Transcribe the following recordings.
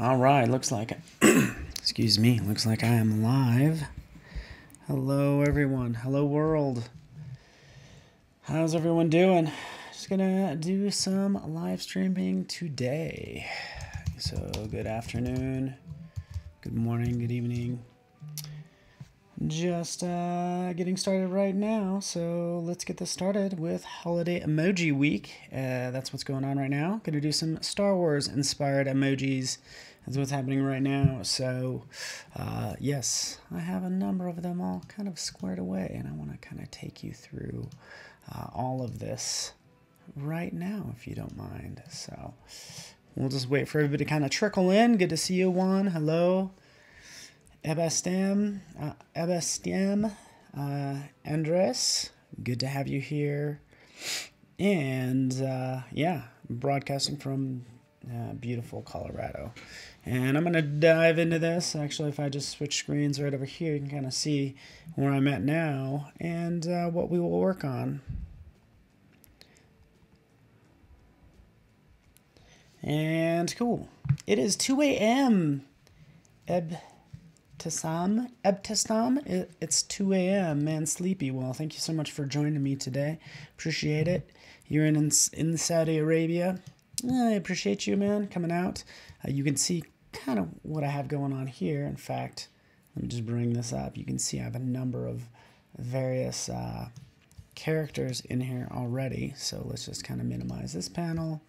All right, looks like excuse me, looks like I am live. Hello everyone. Hello world. How's everyone doing? Just gonna do some live streaming today. So good afternoon, good morning, good evening. Just getting started right now, so let's get this started with Holiday Emoji Week. That's what's going on right now. Gonna do some Star Wars inspired emojis. That's what's happening right now. So yes, I have a number of them all kind of squared away, and I want to kind of take you through all of this right now, if you don't mind. So we'll just wait for everybody to kind of trickle in. Good to see you, Juan. Hello. Ebastem, Andres, good to have you here. And yeah, broadcasting from beautiful Colorado. And I'm going to dive into this. Actually, if I just switch screens right over here, you can kind of see where I'm at now and what we will work on. And cool. It is 2 a.m. Ebtasam, it's 2 a.m. Man, sleepy. Well, thank you so much for joining me today. Appreciate it. You're in Saudi Arabia. I appreciate you, man, coming out. You can see kind of what I have going on here. In fact, let me just bring this up. You can see I have a number of various characters in here already. So let's just kind of minimize this panel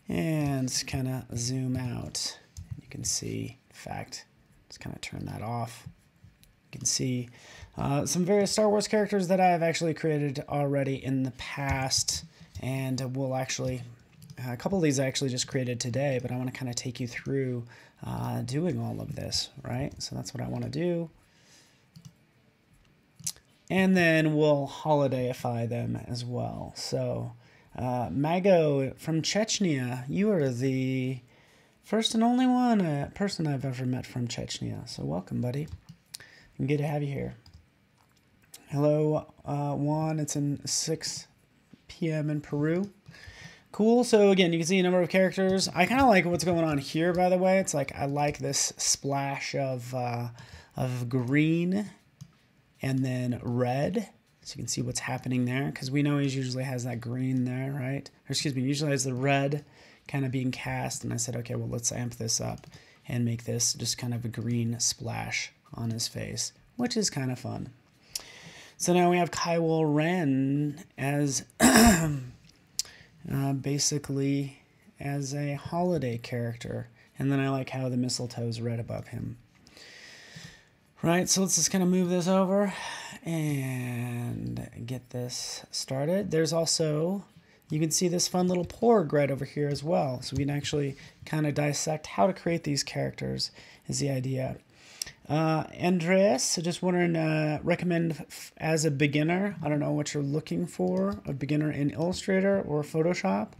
and kind of zoom out. You can see, in fact, just kind of turn that off. You can see some various Star Wars characters that I've actually created already in the past, and we'll actually, a couple of these I actually just created today, but I want to kind of take you through doing all of this, right? So that's what I want to do. And then we'll holidayify them as well. So Mago from Chechnya, you are the first and only person I've ever met from Chechnya. So welcome, buddy. And good to have you here. Hello, Juan. It's in 6 p.m. in Peru. Cool. So again, you can see a number of characters. I kind of like what's going on here, by the way. It's like I like this splash of green and then red. So you can see what's happening there, because we know he usually has that green there, right? Or excuse me, usually has the red kind of being cast, and I said, okay, well, let's amp this up and make this just kind of a green splash on his face, which is kind of fun. So now we have Kylo Ren as basically as a holiday character, and then I like how the mistletoe is red above him. Right, so let's just kind of move this over and get this started. There's also, you can see this fun little porg right over here as well. So we can actually kind of dissect how to create these characters is the idea. Andres, just wondering, recommend as a beginner. I don't know what you're looking for, a beginner in Illustrator or Photoshop.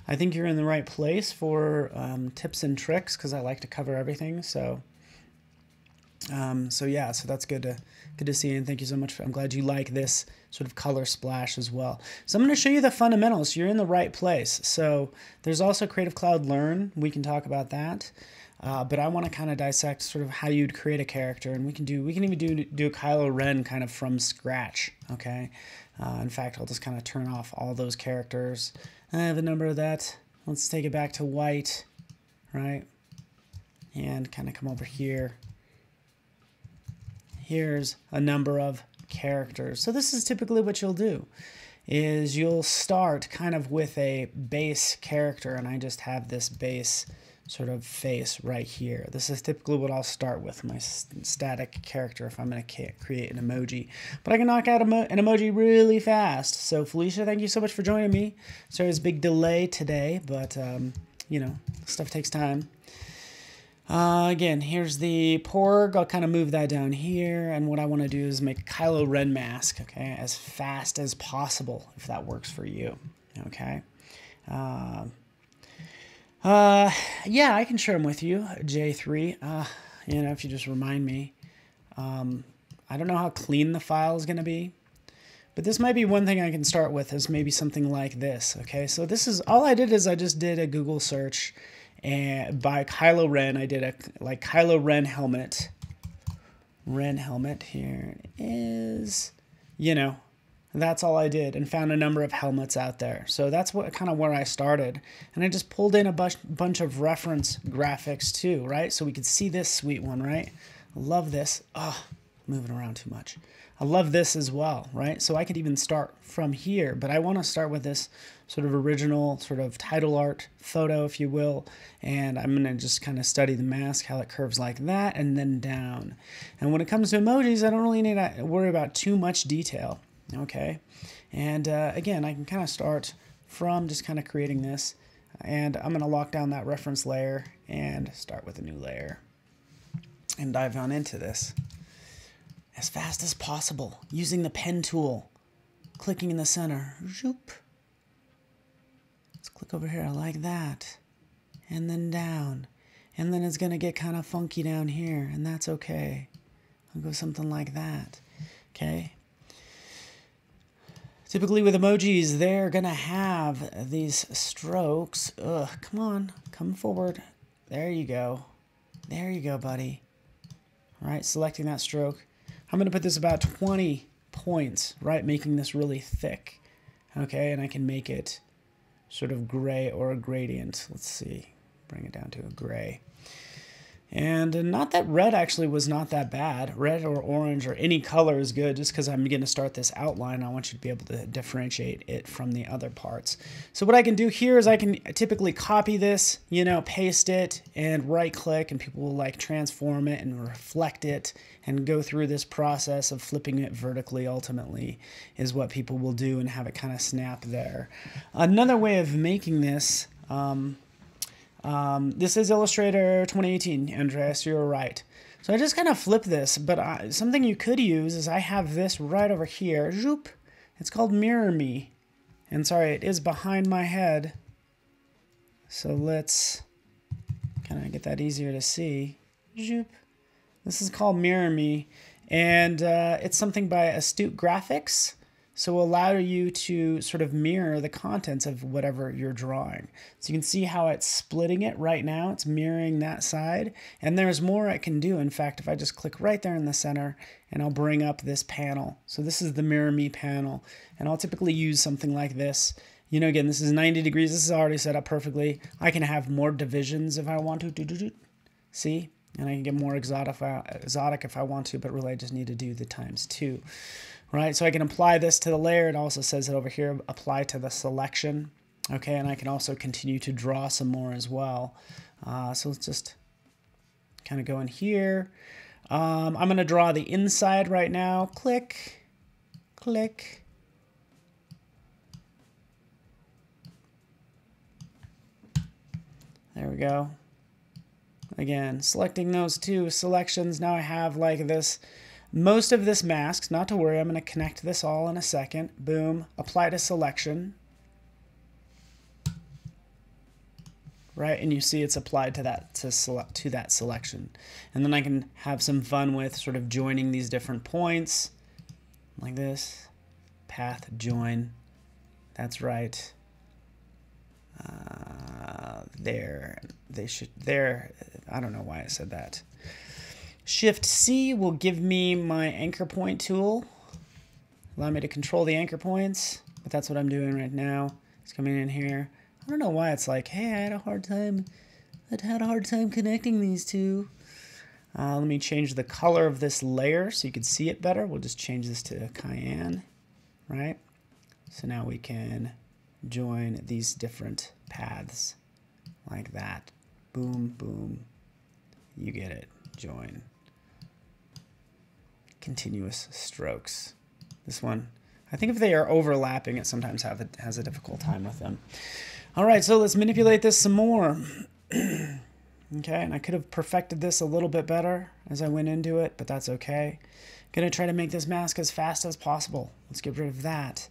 I think you're in the right place for tips and tricks, because I like to cover everything. So yeah, so that's good to see, and thank you so much. I'm glad you like this sort of color splash as well. So I'm going to show you the fundamentals. You're in the right place. So there's also Creative Cloud Learn. We can talk about that, but I want to kind of dissect sort of how you'd create a character, and we can even do a Kylo Ren kind of from scratch. Okay. In fact, I'll just kind of turn off all those characters. I have a number of that. Let's take it back to white, right? And kind of come over here. Here's a number of characters. So this is typically what you'll do, is you'll start kind of with a base character, and I just have this base sort of face right here. This is typically what I'll start with, my static character, if I'm going to create an emoji. But I can knock out an emoji really fast. So Felicia, thank you so much for joining me. Sorry, there's a big delay today, but you know, stuff takes time. Again, here's the porg. I'll kind of move that down here, and what I want to do is make Kylo Ren Mask, okay, as fast as possible, if that works for you, okay. Yeah, I can share them with you, J3. You know, if you just remind me. I don't know how clean the file is going to be, but this might be one thing I can start with, is maybe something like this, okay. So this is all I did, is I just did a Google search, and by Kylo Ren. I did a like Kylo Ren helmet. Ren helmet, here it is. You know, that's all I did, and found a number of helmets out there. So that's what kind of where I started. And I just pulled in a bunch of reference graphics too, right? So we could see this sweet one, right? I love this. Oh, moving around too much. I love this as well, right? So I could even start from here, but I want to start with this sort of original sort of title art photo, if you will. And I'm going to just kind of study the mask, how it curves like that, and then down. And when it comes to emojis, I don't really need to worry about too much detail, okay? And again, I can kind of start from just kind of creating this. And I'm going to lock down that reference layer and start with a new layer and dive on into this as fast as possible using the pen tool, clicking in the center. Zoop. Let's click over here like that, and then down, and then it's gonna get kind of funky down here, and that's okay. I'll go something like that. Okay. Typically with emojis, they're gonna have these strokes. Ugh, come on, come forward. There you go. There you go, buddy. All right, selecting that stroke. I'm going to put this about 20 points, right, making this really thick, okay, and I can make it sort of gray or a gradient. Let's see, bring it down to a gray. And not that red actually was not that bad. Red or orange or any color is good. Just because I'm going to start this outline, I want you to be able to differentiate it from the other parts. So what I can do here is I can typically copy this, you know, paste it and right click, and people will like transform it and reflect it and go through this process of flipping it vertically ultimately is what people will do and have it kind of snap there. Another way of making this, this is Illustrator 2018, Andreas, you're right. So I just kind of flip this, but something you could use is I have this right over here. Zoop. It's called Mirror Me. And sorry, it is behind my head. So let's kind of get that easier to see. Zoop. This is called Mirror Me. And it's something by Astute Graphics. So it will allow you to sort of mirror the contents of whatever you're drawing. So you can see how it's splitting it right now. It's mirroring that side. And there's more it can do. In fact, if I just click right there in the center, and I'll bring up this panel. So this is the Mirror Me panel. And I'll typically use something like this. You know, again, this is 90 degrees. This is already set up perfectly. I can have more divisions if I want to. See? And I can get more exotic if I want to, but really I just need to do the ×2. Right, so I can apply this to the layer. It also says it over here, apply to the selection. Okay, and I can also continue to draw some more as well. So let's just kind of go in here. I'm going to draw the inside right now. Click, click. There we go. Again, selecting those two selections. Now I have like this. Most of this mask, not to worry, I'm going to connect this all in a second. Boom, apply to selection. Right, and you see it's applied to that to that selection. And then I can have some fun with sort of joining these different points like this. Path join. That's right. There. They should there. I don't know why I said that. Shift C will give me my anchor point tool. Allow me to control the anchor points, but that's what I'm doing right now. It's coming in here. I don't know why it's like, hey, I had a hard time connecting these two. Let me change the color of this layer so you can see it better. We'll just change this to cayenne, right? So now we can join these different paths like that. Boom, boom. You get it. Join. Continuous strokes. This one, I think if they are overlapping, it sometimes has a difficult time with them. All right, so let's manipulate this some more. Okay, and I could have perfected this a little bit better as I went into it, but that's okay. Gonna try to make this mask as fast as possible. Let's get rid of that.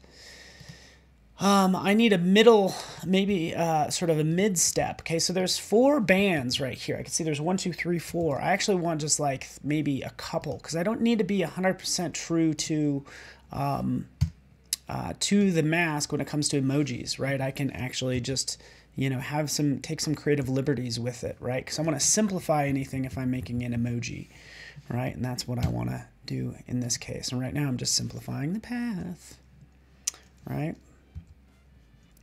I need a middle, maybe sort of a mid step. Okay, so there's 4 bands right here. I can see there's 1, 2, 3, 4. I actually want just like maybe a couple because I don't need to be 100% true to the mask when it comes to emojis, right? I can actually just you know, take some creative liberties with it, right? Because I want to simplify anything if I'm making an emoji, right? And that's what I want to do in this case. And right now I'm just simplifying the path, right?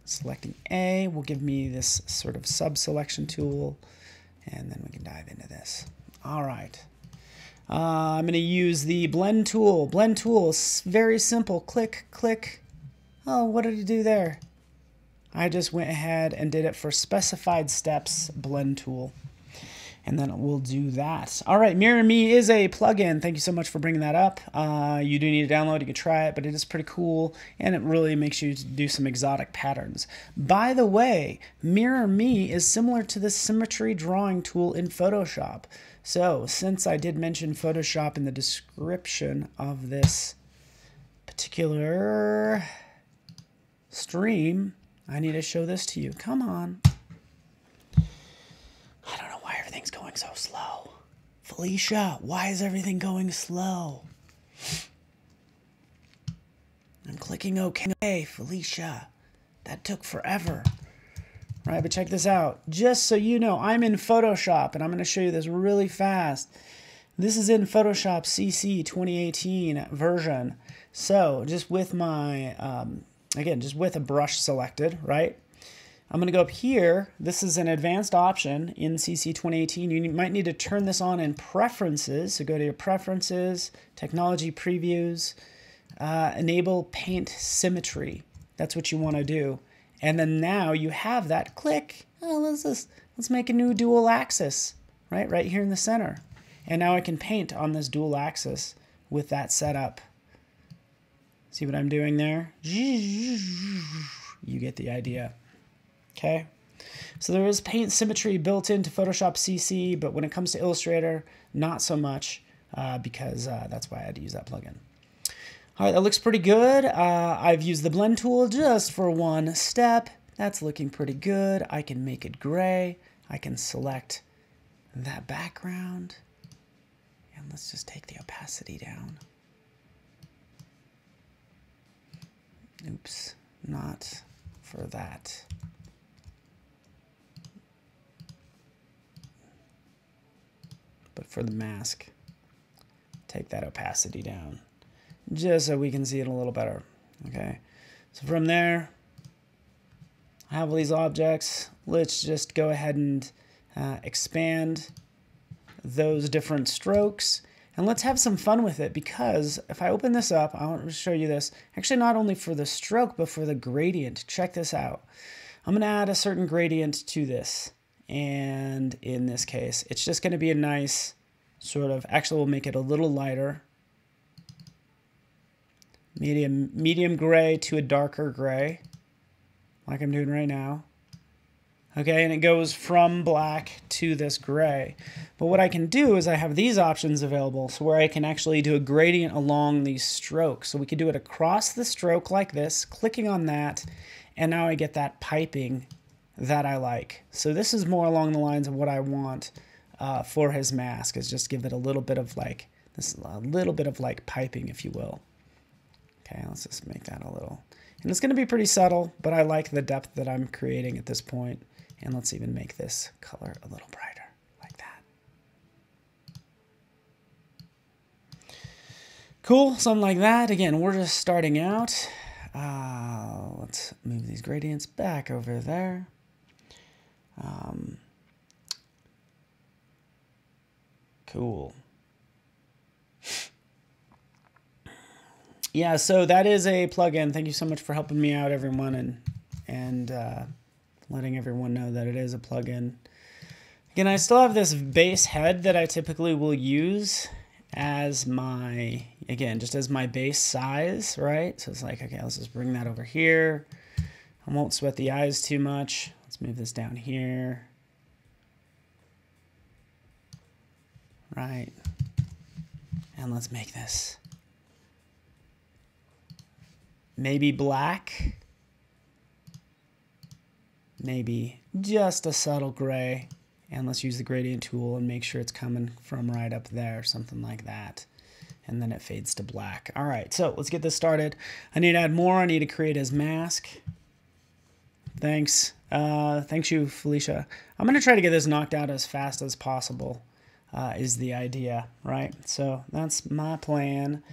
Selecting A will give me this sort of sub-selection tool, and then we can dive into this. All right. I'm going to use the blend tool. Blend tool is very simple. Click, click. Oh, what did it do there? I just went ahead and did it for specified steps, blend tool. And then we'll do that. All right, Mirror Me is a plugin. Thank you so much for bringing that up. You do need to download, you can try it, but it is pretty cool, and it really makes you do some exotic patterns. By the way, Mirror Me is similar to the Symmetry drawing tool in Photoshop. So since I did mention Photoshop in the description of this particular stream, I need to show this to you. Come on. I don't know why everything's going so slow. Felicia, why is everything going slow? I'm clicking OK. Felicia, that took forever. Right, but check this out. Just so you know, I'm in Photoshop, and I'm going to show you this really fast. This is in Photoshop CC 2018 version. So just with my, again, just with a brush selected, right? I'm going to go up here. This is an advanced option in CC 2018. You might need to turn this on in Preferences. So go to your Preferences, Technology Previews, enable Paint Symmetry. That's what you want to do. And then now you have that. Click. Oh, let's make a new dual axis, right here in the center. And now I can paint on this dual axis with that setup. See what I'm doing there? You get the idea. Okay. So there is paint symmetry built into Photoshop CC, but when it comes to Illustrator, not so much because that's why I had to use that plugin. All right, that looks pretty good. I've used the blend tool just for one step. That's looking pretty good. I can make it gray. I can select that background. And let's just take the opacity down. Oops, not for that. But for the mask, take that opacity down, just so we can see it a little better. Okay, so from there, I have all these objects. Let's just go ahead and expand those different strokes, and let's have some fun with it, because if I open this up, I want to show you this, actually not only for the stroke, but for the gradient. Check this out. I'm going to add a certain gradient to this, and in this case, it's just going to be a nice sort of, actually we'll make it a little lighter, medium gray to a darker gray, like I'm doing right now. Okay, and it goes from black to this gray. But what I can do is I have these options available, so where I can actually do a gradient along these strokes. So we could do it across the stroke like this, clicking on that, and now I get that piping that I like. So this is more along the lines of what I want for his mask, is just give it a little bit of like, piping, if you will. Okay, let's just make that a little, and it's going to be pretty subtle, but I like the depth that I'm creating at this point. And let's even make this color a little brighter, like that. Cool, something like that. Again, we're just starting out. Let's move these gradients back over there. Cool. Yeah, so that is a plugin. Thank you so much for helping me out, everyone, and letting everyone know that it is a plugin. Again, I still have this base head that I typically will use as my, again, just as my base size, right? So it's like, okay, let's just bring that over here. I won't sweat the eyes too much. Let's move this down here. Right. And let's make this maybe black. Maybe just a subtle gray, and let's use the gradient tool and make sure it's coming from right up there, something like that. And then it fades to black. All right, so let's get this started. I need to add more. I need to create his mask. Thanks, Thanks you, Felicia. I'm going to try to get this knocked out as fast as possible, is the idea, right? So that's my plan.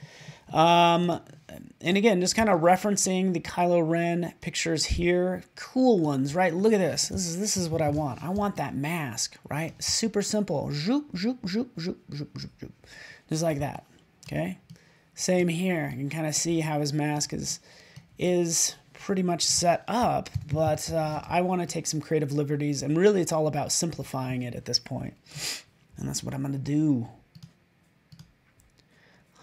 And again, just kind of referencing the Kylo Ren pictures here. Cool ones, right? Look at this. This is what I want. I want that mask, right? Super simple. Zoop, zoop, zoop, zoop, zoop, zoop, zoop. Just like that, okay? Same here. You can kind of see how his mask is pretty much set up, but I want to take some creative liberties, and really it's all about simplifying it at this point. And that's what I'm going to do.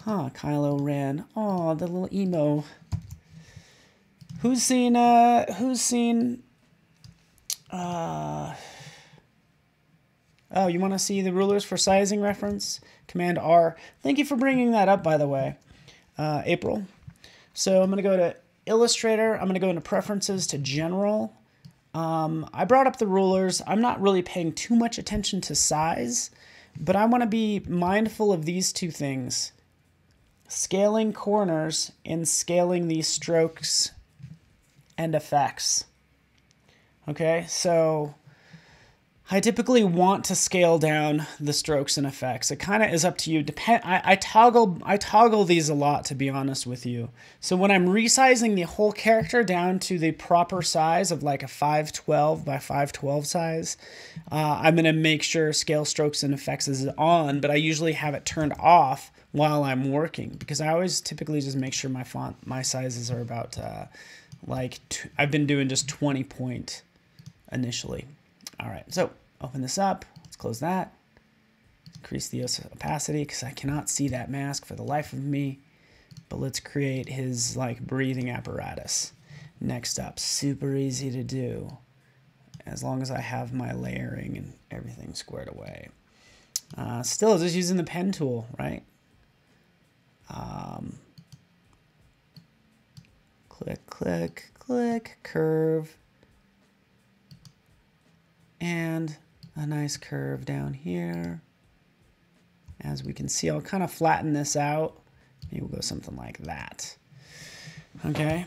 Huh, Kylo Ren. Oh, the little emo. Who's seen, oh, you want to see the rulers for sizing reference? Command R. Thank you for bringing that up, by the way, April. So I'm going to go to Illustrator. I'm going to go into Preferences to General. I brought up the rulers. I'm not really paying too much attention to size, but I want to be mindful of these two things. Scaling corners and scaling these strokes and effects. Okay, so I typically want to scale down the strokes and effects. It kind of is up to you. I toggle these a lot, to be honest with you. So when I'm resizing the whole character down to the proper size of like a 512 by 512 size, I'm going to make sure scale strokes and effects is on, but I usually have it turned off while I'm working, because I always typically just make sure my sizes are about I've been doing just 20 point initially. All right, so open this up. Let's close that. Increase the opacity because I cannot see that mask for the life of me. But let's create his like breathing apparatus. Next up, super easy to do as long as I have my layering and everything squared away. Still just using the pen tool, right? Click, click, click, curve. And a nice curve down here. As we can see, I'll kind of flatten this out. Maybe we'll go something like that. Okay.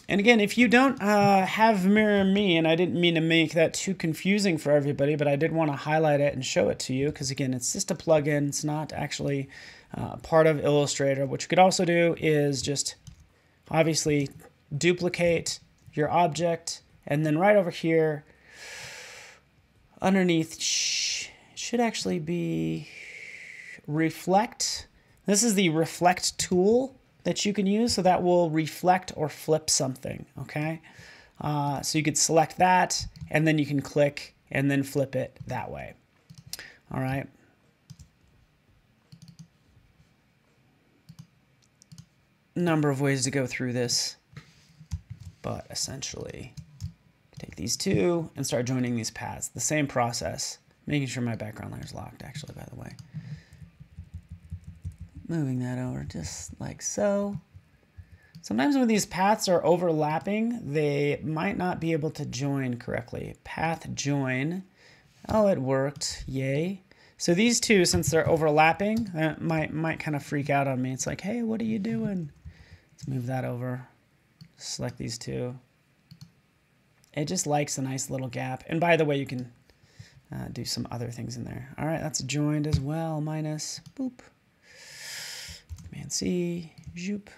And again, if you don't have Mirror Me, and I didn't mean to make that too confusing for everybody, but I did want to highlight it and show it to you, because again, it's just a plugin. It's not actually part of Illustrator. What you could also do is just obviously duplicate your object, and then right over here, underneath should actually be reflect. This is the reflect tool that you can use, so that will reflect or flip something, okay? So you could select that, and then you can click and then flip it that way. All right. Number of ways to go through this, but essentially take these two and start joining these paths. The same process. Making sure my background layer is locked, actually, by the way. Moving that over just like so. Sometimes when these paths are overlapping, they might not be able to join correctly. Path join. Oh, it worked. Yay. So these two, since they're overlapping, that might kind of freak out on me. It's like, hey, what are you doing? Let's move that over. Select these two. It just likes a nice little gap. And by the way, you can do some other things in there. All right, that's joined as well. Minus, boop. Command C, zoop.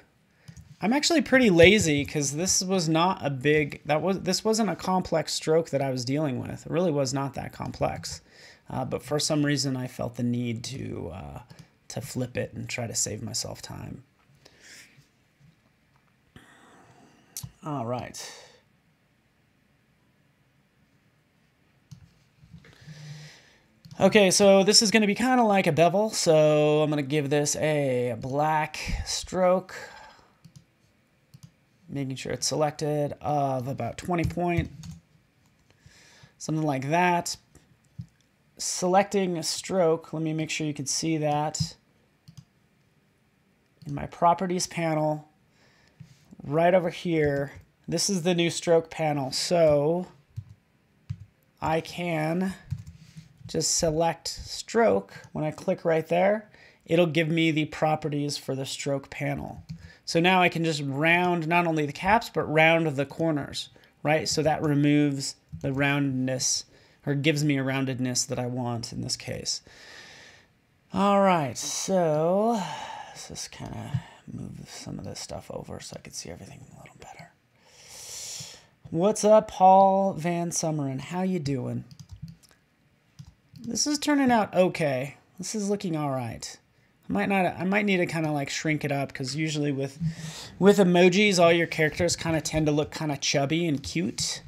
I'm actually pretty lazy because this was not a big, this wasn't a complex stroke that I was dealing with. It really was not that complex. But for some reason, I felt the need to flip it and try to save myself time. All right. Okay, so this is going to be kind of like a bevel, so I'm going to give this a black stroke, making sure it's selected of about 20 point, something like that. Selecting a stroke, let me make sure you can see that in my properties panel, right over here. This is the new stroke panel, so I can just select stroke. When I click right there, it'll give me the properties for the stroke panel. So now I can just round not only the caps, but round the corners right? So that removes the roundedness, or gives me a roundedness that I want in this case. All right, so let's just kind of move some of this stuff over so I can see everything a little better. What's up, Paul Van Summeren? How you doing? This is turning out okay. This is looking all right. I might need to kind of like shrink it up, because usually with emojis, all your characters kind of tend to look kind of chubby and cute,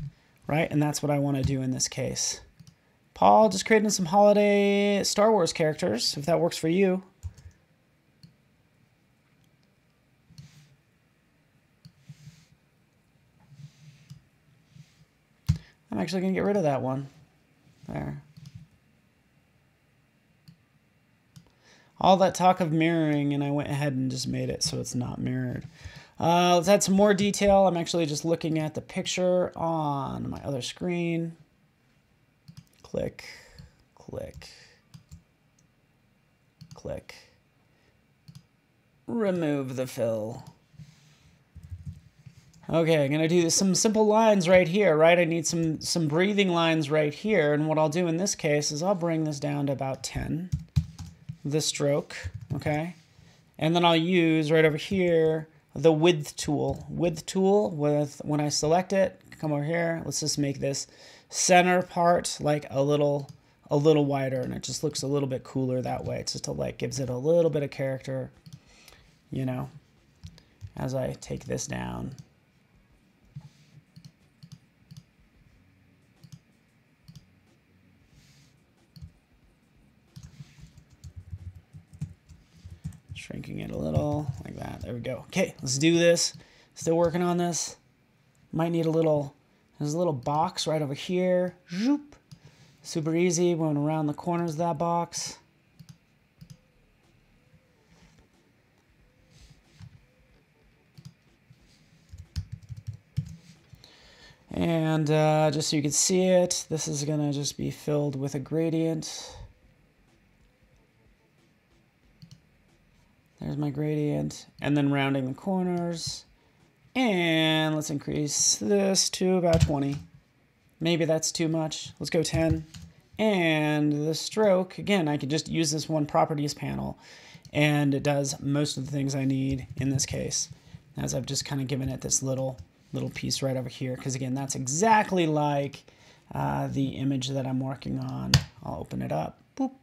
right? And that's what I want to do in this case. Paul, just creating some holiday Star Wars characters, if that works for you. I'm actually going to get rid of that one. There. All that talk of mirroring, and I went ahead and just made it so it's not mirrored. Let's add some more detail. I'm actually just looking at the picture on my other screen. Click, click, click. Remove the fill. Okay, I'm gonna do some simple lines right here, right? I need some breathing lines right here, and what I'll do in this case is I'll bring this down to about 10. The stroke, okay? And then I'll use right over here the width tool. Width tool, when I select it, come over here, let's just make this center part like a little wider, and it just looks a little bit cooler that way. It's just like gives it a little bit of character, you know, as I take this down. Shrinking it a little, like that. There we go. Okay, let's do this. Still working on this. Might need there's a little box right over here. Zoop. Super easy, going around the corners of that box. And just so you can see it, this is gonna just be filled with a gradient. There's my gradient, and then rounding the corners. And let's increase this to about 20. Maybe that's too much. Let's go 10. And the stroke, again, I could just use this one properties panel, and it does most of the things I need in this case, as I've just kind of given it this little piece right over here, because again, that's exactly like the image that I'm working on. I'll open it up. Boop.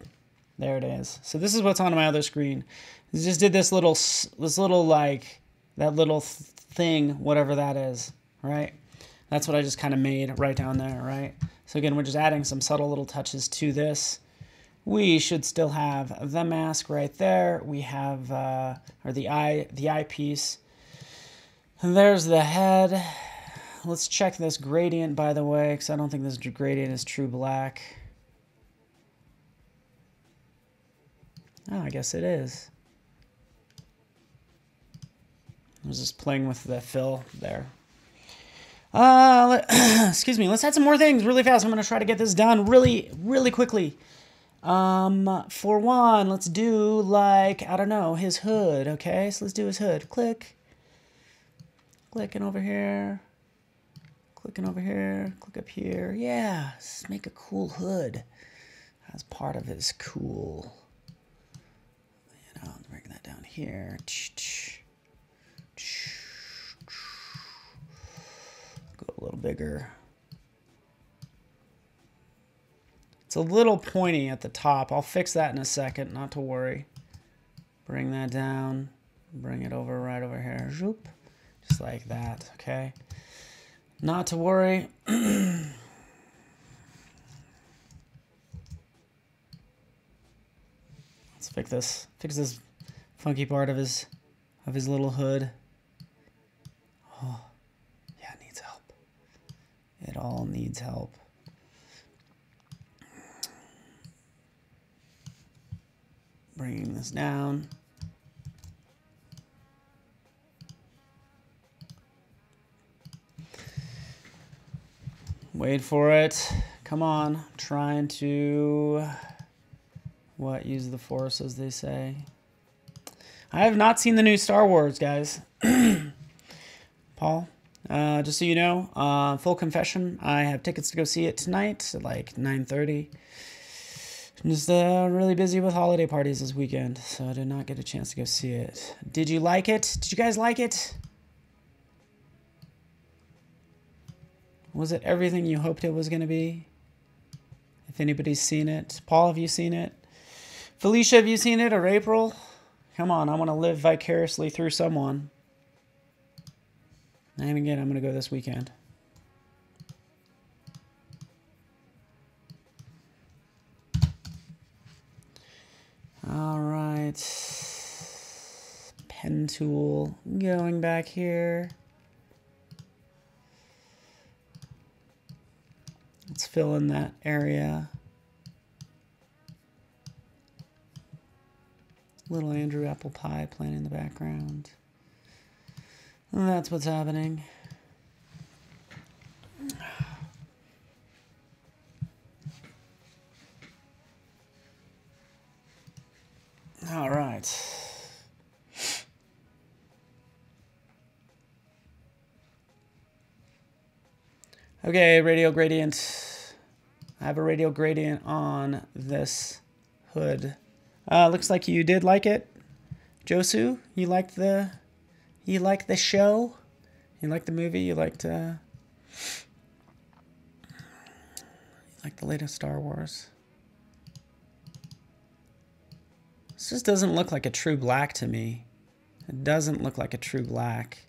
There it is. So this is what's on my other screen. I just did this little like, that little thing, whatever that is, right? That's what I just kind of made right down there, right? So again, we're just adding some subtle little touches to this. We should still have the mask right there. We have, or the eye piece. And there's the head. Let's check this gradient, by the way, because I don't think this gradient is true black. Oh, I guess it is. I was just playing with the fill there. Excuse me. Let's add some more things really fast. I'm going to try to get this done really, really quickly. For one, let's do like, I don't know, his hood. Okay, so let's do his hood. Click. Clicking over here. Clicking over here. Click up here. Yeah, let's make a cool hood. As part of his cool. I'll bring that down here. Go a little bigger. It's a little pointy at the top. I'll fix that in a second, not to worry. Bring that down. Bring it over right over here. Zoop. Just like that, okay? Not to worry. Let's fix this funky part of his little hood. Oh, yeah, it needs help. It all needs help. Bringing this down. Wait for it. Come on. I'm trying to... use the Force, as they say. I have not seen the new Star Wars, guys. Paul, Just so you know, full confession, I have tickets to go see it tonight at like 9:30. I'm just really busy with holiday parties this weekend, so I did not get a chance to go see it. Did you like it? Did you guys like it? Was it everything you hoped it was going to be? If anybody's seen it. Paul, have you seen it? Felicia, have you seen it? Or April? Come on, I want to live vicariously through someone. And again, I'm going to go this weekend. All right. Pen tool going back here. Let's fill in that area. Little Andrew apple pie playing in the background. And that's what's happening. All right. Okay, radial gradient. I have a radial gradient on this hood. Looks like you did like it, Josu. You liked the show. You liked the movie. You liked the latest Star Wars. This just doesn't look like a true black to me. It doesn't look like a true black.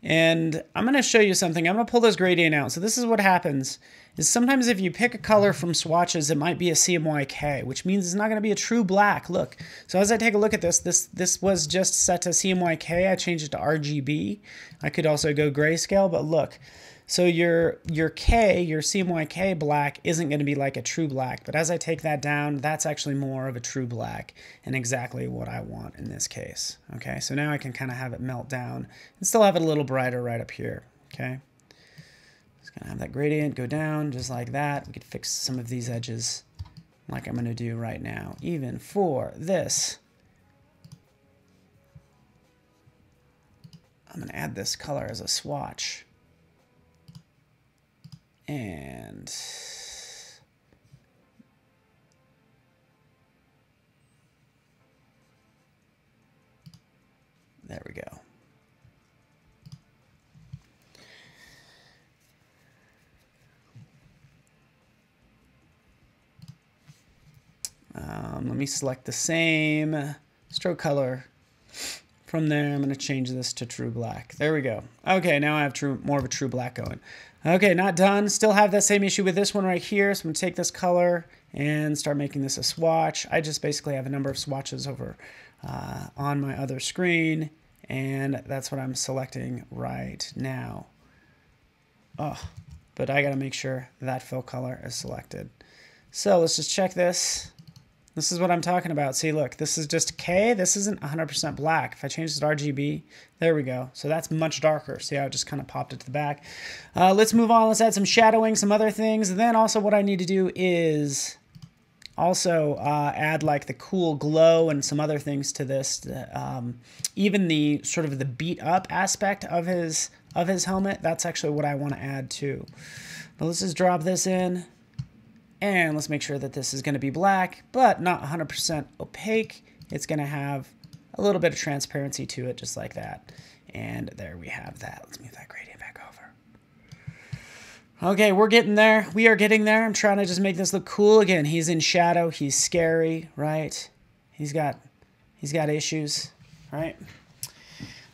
And I'm going to show you something. I'm going to pull this gradient out. So this is what happens. Is sometimes if you pick a color from swatches, it might be a CMYK, which means it's not going to be a true black. Look. So as I take a look at this was just set to CMYK. I changed it to RGB. I could also go grayscale, but look. So your K, your CMYK black isn't going to be like a true black. But as I take that down, that's actually more of a true black and exactly what I want in this case. Okay, so now I can kind of have it melt down and still have it a little brighter right up here. Okay, just going to have that gradient go down just like that. We could fix some of these edges like I'm going to do right now, even for this. I'm going to add this color as a swatch. And there we go. Let me select the same stroke color. From there, I'm going to change this to true black. There we go. Okay, now I have more of a true black going. Okay, not done. Still have that same issue with this one right here. So I'm going to take this color and start making this a swatch. I just basically have a number of swatches over on my other screen. And that's what I'm selecting right now. Oh, but I got to make sure that fill color is selected. So let's just check this. This is what I'm talking about. See, look, this is just K. This isn't 100% black. If I change this to RGB, there we go. So that's much darker. See how it just kind of popped it to the back. Let's move on. Let's add some shadowing, some other things. And then also what I need to do is also add like the cool glow and some other things to this. Even the sort of the beat up aspect of his helmet, that's actually what I want to add too. But let's just drop this in. And let's make sure that this is going to be black, but not 100% opaque. It's going to have a little bit of transparency to it, just like that. And there we have that. Let's move that gradient back over. Okay, we're getting there. We are getting there. I'm trying to just make this look cool. Again, he's in shadow. He's scary, right? He's got issues, right?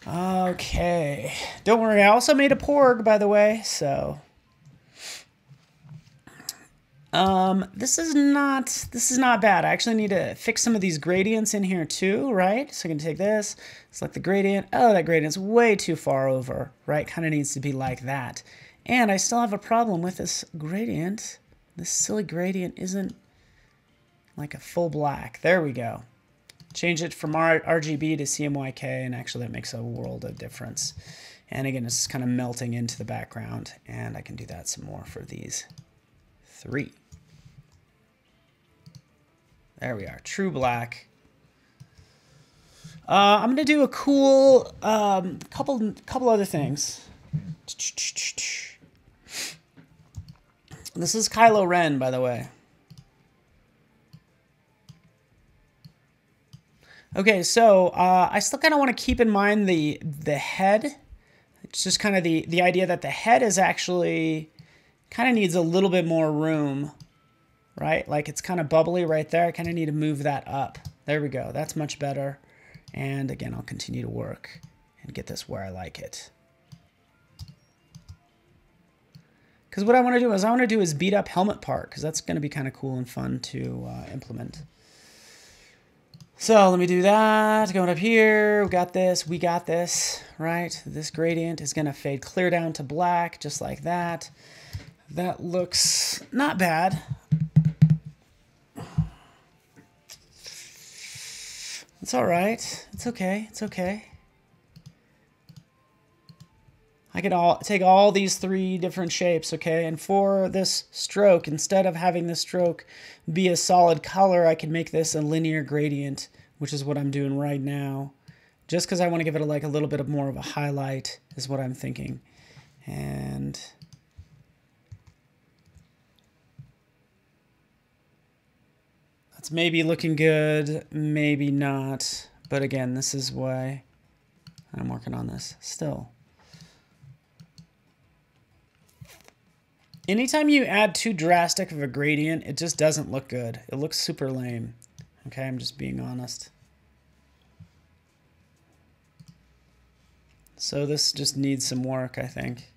Okay. Don't worry. I also made a porg, by the way, so... this is not bad. I actually need to fix some of these gradients in here too, right? So I can take this, select the gradient. Oh, that gradient's way too far over, right? Kind of needs to be like that. And I still have a problem with this gradient. This silly gradient isn't like a full black. There we go. Change it from RGB to CMYK, and actually that makes a world of difference. And again, it's kind of melting into the background, and I can do that some more for these three. There we are. True black. I'm going to do a cool couple other things. This is Kylo Ren, by the way. Okay, so I still kind of want to keep in mind the head. It's just kind of the idea that the head is actually kind of needs a little bit more room, right? Like it's kind of bubbly right there. I kind of need to move that up. There we go. That's much better. And again, I'll continue to work and get this where I like it. Because what I want to do is beat up helmet part, because that's going to be kind of cool and fun to implement. So let me do that. Going up here, we got this, right? This gradient is going to fade clear down to black, just like that. That looks not bad. It's all right. It's okay. It's okay. I can take all these 3 different shapes, okay? And for this stroke, instead of having this stroke be a solid color, I can make this a linear gradient, which is what I'm doing right now. Just because I want to give it like a little bit of more of a highlight is what I'm thinking. And that's maybe looking good, maybe not. But again, this is why I'm working on this still. Anytime you add too drastic of a gradient, it just doesn't look good. It looks super lame. Okay, I'm just being honest. So this just needs some work, I think.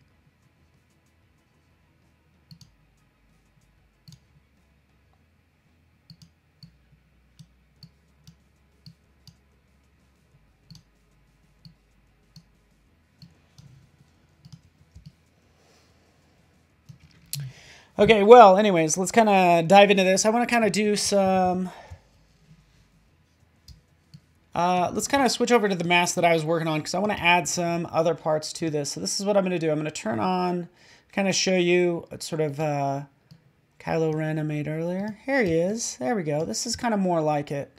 Okay, well, anyways, let's kind of dive into this. I want to kind of do some... let's kind of switch over to the mask that I was working on because I want to add some other parts to this. So this is what I'm going to do. I'm going to turn on, kind of show you sort of Kylo Ren I made earlier. Here he is. There we go. This is kind of more like it,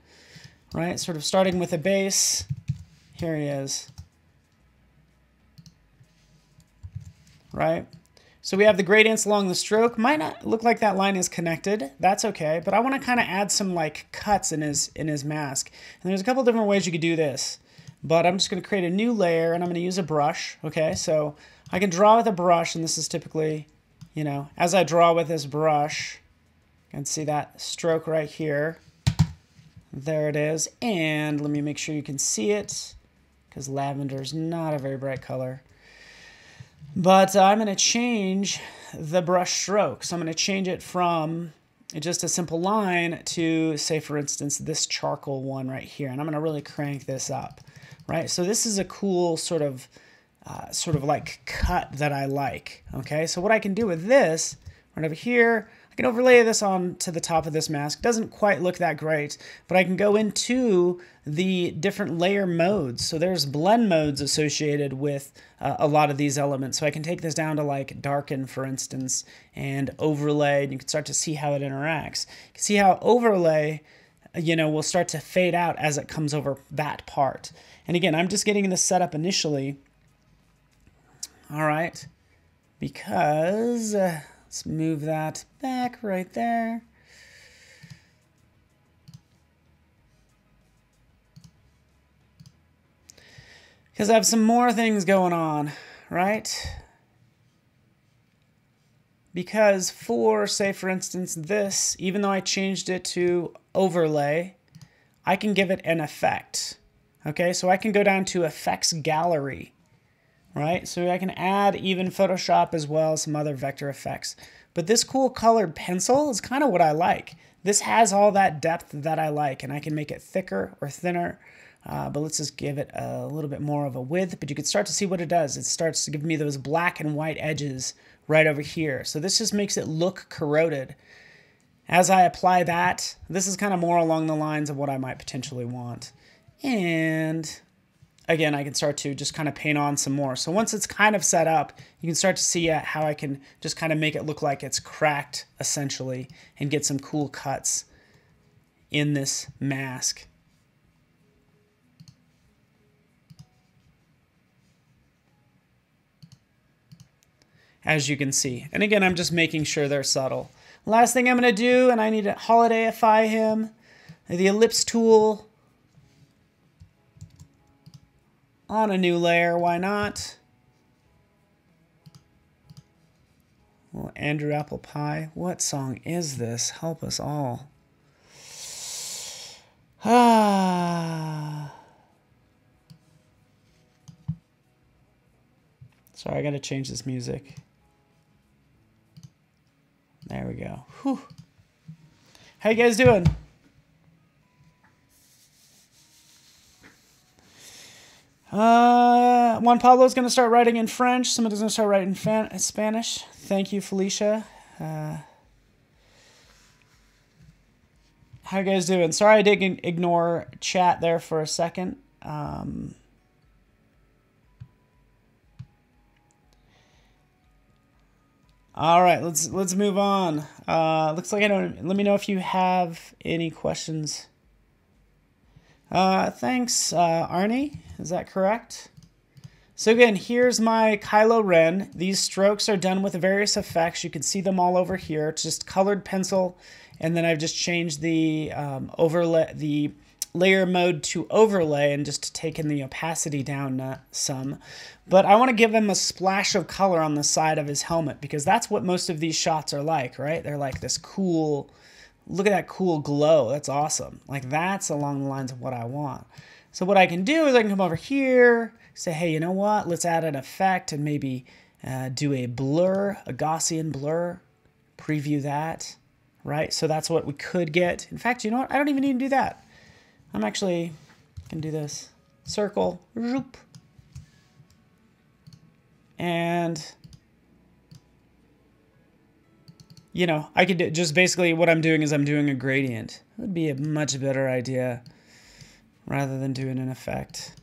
right? Sort of starting with a base. Here he is, right? So we have the gradients along the stroke. Might not look like that line is connected. That's okay. But I want to kind of add some like cuts in his mask. And there's a couple different ways you could do this. But I'm just going to create a new layer and I'm going to use a brush. Okay, so I can draw with a brush, and this is typically, you know, as I draw with this brush, you can see that stroke right here. There it is. And let me make sure you can see it, because lavender is not a very bright color. But I'm going to change the brush stroke. So I'm going to change it from just a simple line to, say, for instance, this charcoal one right here. And I'm going to really crank this up, right? So this is a cool sort of like cut that I like, okay? So what I can do with this, right over here, I can overlay this on to the top of this mask. Doesn't quite look that great, but I can go into the different layer modes. So there's blend modes associated with a lot of these elements. So I can take this down to like darken, for instance, and overlay, and you can start to see how it interacts. You can see how overlay, you know, will start to fade out as it comes over that part. And again, I'm just getting this set up initially. All right, because let's move that back right there. Because I have some more things going on, right? Because for, say, for instance, this, even though I changed it to overlay, I can give it an effect. Okay, so I can go down to Effects Gallery, right? So I can add even Photoshop as well as some other vector effects. But this cool colored pencil is kind of what I like. This has all that depth that I like, and I can make it thicker or thinner. But let's just give it a little bit more of a width. But you can start to see what it does. It starts to give me those black and white edges right over here. So this just makes it look corroded. As I apply that, this is kind of more along the lines of what I might potentially want. And again, I can start to just kind of paint on some more. So once it's kind of set up, you can start to see how I can just kind of make it look like it's cracked, essentially, and get some cool cuts. in this mask. As you can see. And again, I'm just making sure they're subtle. Last thing I'm going to do, and I need to holidayify him, the ellipse tool on a new layer. Why not? Well, Andrew Apple Pie. What song is this? Help us all. Sorry, I got to change this music. There we go. Whew. How you guys doing? Juan Pablo's going to start writing in French. Somebody's going to start writing in Spanish. Thank you, Felicia. How you guys doing? Sorry I did ignore chat there for a second. All right, let's move on. Looks like I don't. Let me know if you have any questions. Thanks, Arnie. Is that correct? So again, here's my Kylo Ren. These strokes are done with various effects. You can see them all over here. It's just colored pencil, and then I've just changed the overlay, the layer mode to overlay, and just taken the opacity down some. But I want to give him a splash of color on the side of his helmet, because that's what most of these shots are like, right? They're like this cool, look at that cool glow. That's awesome. Like, that's along the lines of what I want. So what I can do is I can come over here, say, hey, you know what? Let's add an effect and maybe do a blur, a Gaussian blur, preview that, right? So that's what we could get. In fact, you know what? I don't even need to do that. I'm actually going to do this. Circle, zoop. And, you know, I could just basically what I'm doing is I'm doing a gradient. It would be a much better idea rather than doing an effect.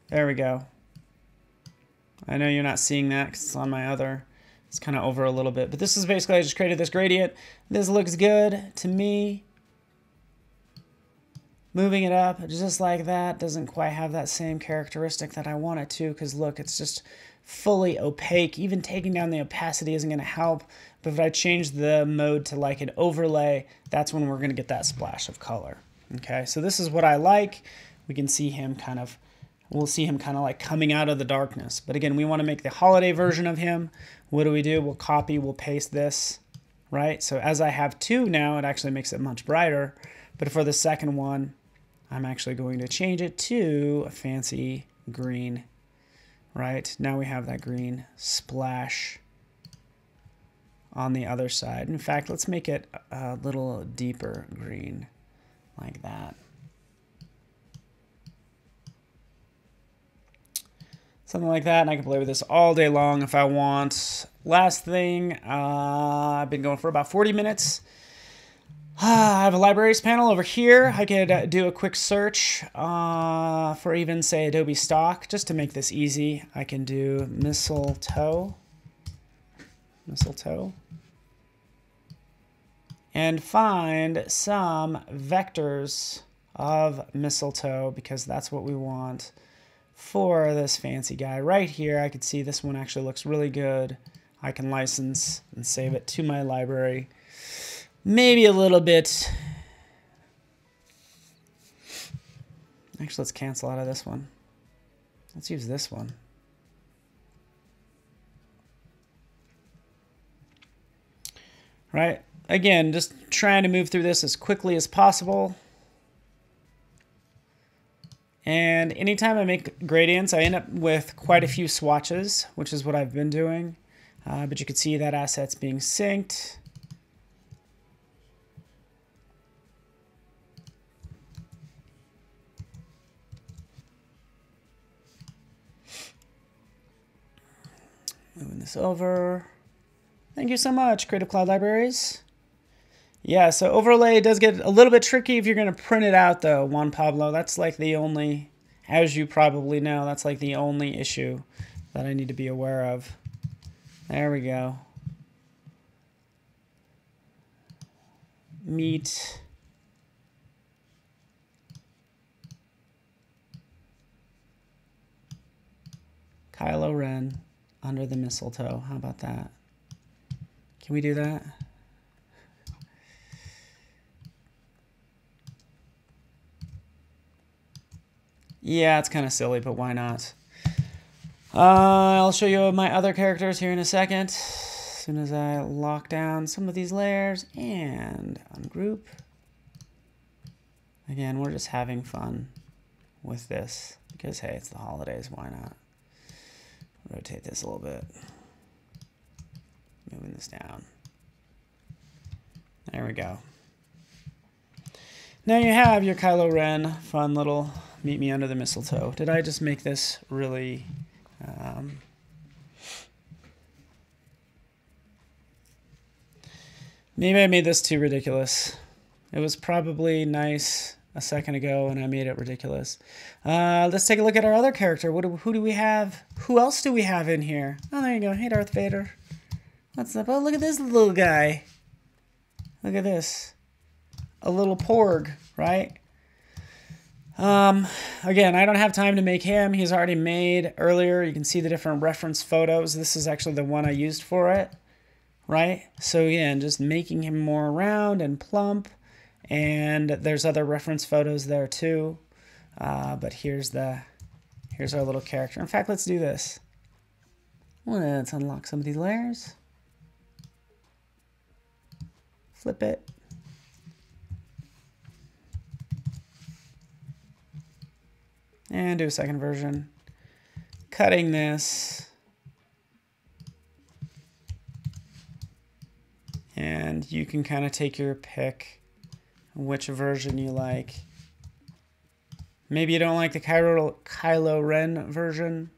There we go. I know you're not seeing that because it's on my other. It's kind of over a little bit. But this is basically, I just created this gradient. This looks good to me. Moving it up just like that doesn't quite have that same characteristic that I want it to, because look, it's just fully opaque. Even taking down the opacity isn't going to help. But if I change the mode to like an overlay, that's when we're going to get that splash of color. Okay, so this is what I like. We can see him kind of, we'll see him kind of like coming out of the darkness. But again, we want to make the holiday version of him. What do? We'll copy, we'll paste this, right? So as I have two now, it actually makes it much brighter. But for the second one, I'm actually going to change it to a fancy green, right? Now we have that green splash on the other side. In fact, let's make it a little deeper green like that. Something like that, and I can play with this all day long if I want. Last thing, I've been going for about 40 minutes. I have a libraries panel over here. I could do a quick search for even, say, Adobe Stock, just to make this easy. I can do mistletoe, and find some vectors of mistletoe, because that's what we want for this fancy guy right here. I can see this one actually looks really good. I can license and save it to my library. Maybe a little bit. Actually, let's cancel out of this one. Let's use this one. Right? Again, just trying to move through this as quickly as possible. And anytime I make gradients, I end up with quite a few swatches, which is what I've been doing. But you can see that asset's being synced. Moving this over. Thank you so much, Creative Cloud Libraries. Yeah, so overlay does get a little bit tricky if you're going to print it out, though, Juan Pablo. That's like the only... as you probably know, that's like the only issue that I need to be aware of. There we go. Meet Kylo Ren under the mistletoe. How about that? Can we do that? Yeah, it's kind of silly, but why not? I'll show you my other characters here in a second. As soon as I lock down some of these layers and ungroup. Again, we're just having fun with this because, hey, it's the holidays. Why not? Rotate this a little bit. Moving this down. There we go. Now you have your Kylo Ren fun little meet me under the mistletoe. Did I just make this really... maybe I made this too ridiculous. It was probably nice a second ago and I made it ridiculous. Let's take a look at our other character. Who do we have? Who else do we have in here? Oh, there you go. Hey, Darth Vader. What's up? Oh, look at this little guy. Look at this. A little porg, right? Again, I don't have time to make him. He's already made earlier. You can see the different reference photos. This is actually the one I used for it, right? So again, just making him more round and plump. And there's other reference photos there too. But here's our little character. In fact, let's do this. Let's unlock some of these layers. Flip it. And do a second version. Cutting this. And you can kind of take your pick which version you like. Maybe you don't like the Kylo Ren version.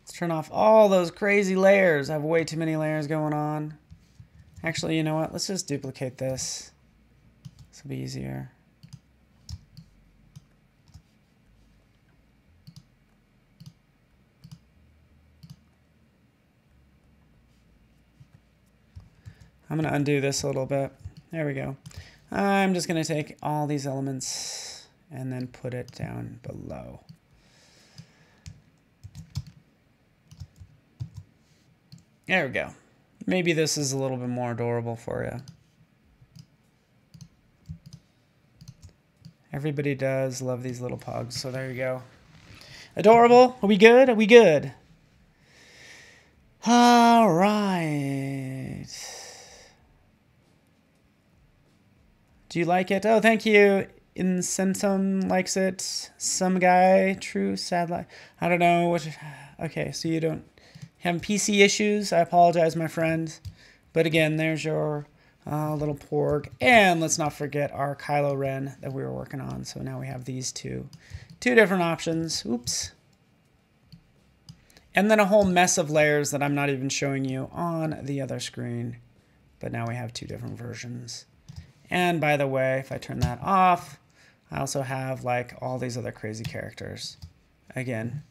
Let's turn off all those crazy layers. I have way too many layers going on. Actually, you know what? Let's just duplicate this. This will be easier. I'm going to undo this a little bit. There we go. I'm just going to take all these elements and then put it down below. There we go. Maybe this is a little bit more adorable for you. Everybody does love these little pugs, so there you go. Adorable? Are we good? Are we good? All right. Do you like it? Oh, thank you. Incentum likes it. Some guy, true, sad life. I don't know. Okay, so you don't have PC issues. I apologize, my friend. But again, there's your little porg. And let's not forget our Kylo Ren that we were working on. So now we have these two different options. Oops. And then a whole mess of layers that I'm not even showing you on the other screen. But now we have two different versions. And by the way, if I turn that off, I also have like all these other crazy characters. Again,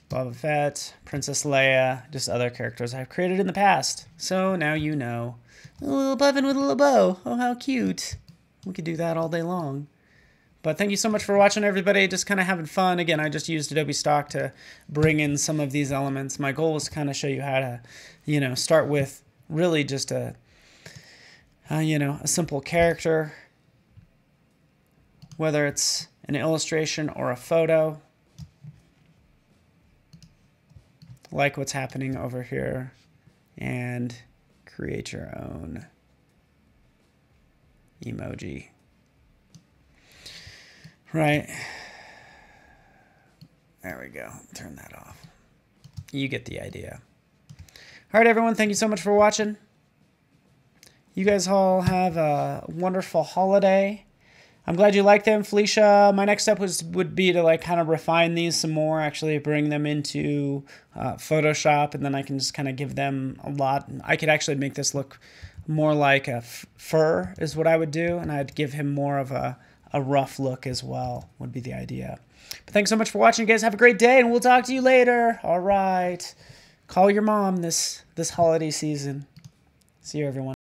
Boba Fett, Princess Leia, just other characters I've created in the past. So now you know. A little Buffin with a little bow. Oh, how cute. We could do that all day long. But thank you so much for watching, everybody. Just kind of having fun. Again, I just used Adobe Stock to bring in some of these elements. My goal was to kind of show you how to, you know, start with really just a simple character, whether it's an illustration or a photo, like what's happening over here, and create your own emoji. Right. There we go. Turn that off. You get the idea. All right, everyone. Thank you so much for watching. You guys all have a wonderful holiday. I'm glad you liked them, Felicia. My next step would be to like kind of refine these some more, actually bring them into Photoshop, and then I can just kind of give them a lot. I could actually make this look more like a fur is what I would do, and I'd give him more of a a rough look as well would be the idea. But thanks so much for watching, guys. Have a great day, and we'll talk to you later. All right. Call your mom this holiday season. See you, everyone.